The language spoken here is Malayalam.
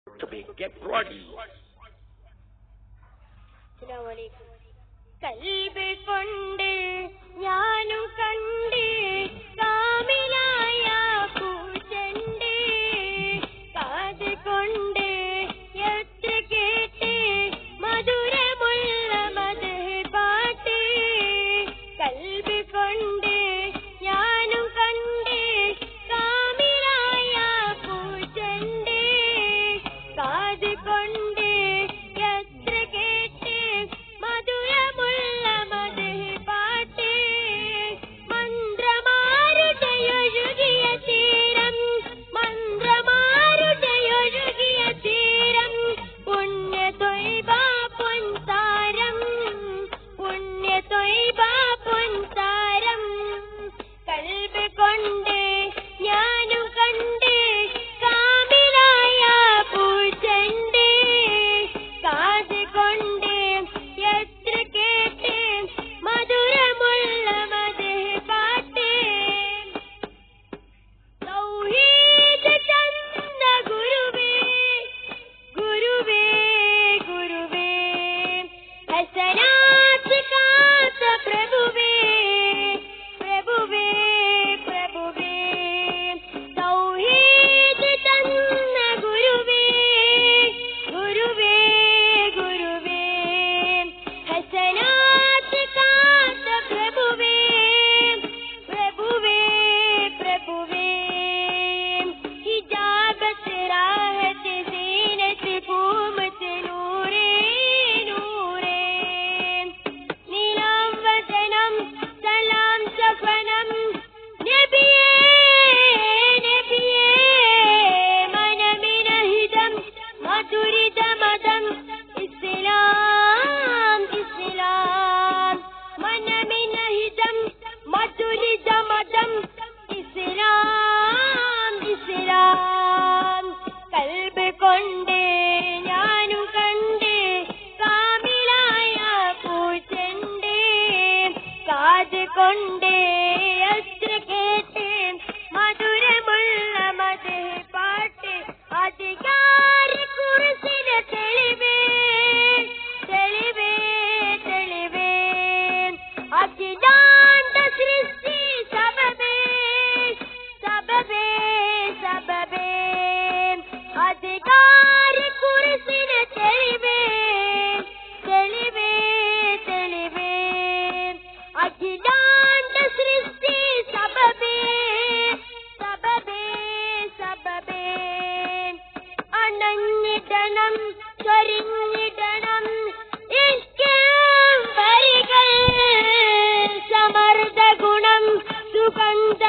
to be get ready. കൽബ് കൊണ്ട് ഞാനും കണ്ട് കാമിലായ പൂച്ചണ്ട് കാത് കൊണ്ട് എത്ര കേട്ട് മധുരമുള്ള മധുഹ് പാട്ട് കൽബ് കൊണ്ട് ഞാനും കണ്ട് കാമിലായ പൂച്ചണ്ട് കാത് കൊണ്ട് എത്ര കേട്ട് മധുരമുള്ള മധുഹ് പാട്ട് മന്ത്രമാരുടെ ഒഴുകിയ തീരം മന്ത്രമാരുടെ ഒഴുകിയ തീരം പുണ്യ ത്വയ്ബ പൊൻതാരം പുണ്യ ത്വയ്ബ പൊൻതാരം കൽബ് കൊണ്ട് ഞാനും കണ്ട് കാമിലായ പൂച്ചണ്ട് കാത് കൊണ്ട് എത്ര കേട്ട് മധുരമുള്ള മധുഹ് പാട്ട് തൗഹീദ് തന്ന ഗുരുവേ ഗുരുവേ ഗുരുവേ ഹസനാത്ത് കാത്ത പ്രഭുവേ പ്രഭുവേ പ്രഭുവേ തൗഹീദ് തന്ന ഗുരുവേ ഗുരുവേ ഗുരുവേ ഹസനാത്ത് കാത്ത പ്രഭുവേ പ്രഭുവേ പ്രഭുവേ ഹിജാബത്ത് റാഹത്ത് സീനത്ത് പൂമത്ത് നൂറേ നൂറേ നീലാം വദനം സലാം സഫനം നബിയേ നബിയേ മനമിനഹിതം മധുരിത മതം ഇസ്ലാം ഇസ്ലാം മനമിനഹിതം മധുരിത മതം ഇസ്ലാം ഇസ്ലാം കൽബ് കൊണ്ട് ഞാനും കണ്ട് കാമിലായ പൂച്ചണ്ട് കാത് കൊണ്ട് എത്ര കേട്ട് മധുരമുള്ള മധുഹ് പാട്ട് അധികാര കുറിച്ചിന് തെളിവേ തെളിവേ തെളിവേ അഖിലാണ്ട സൃഷ്ടി സബബേ സബബേ സബബേ അധികാര കുറിച്ചിന് തെളിവേ തെളിവേ തെളിവേ അഖിലാണ്ട സൃഷ്ടി സബബേ സബബേ സബബേ അണഞ്ഞിടണം ചൊരിഞ്ഞിടണം വരികൾ സമർദ്ദ ഗുണം സുഗന്ധ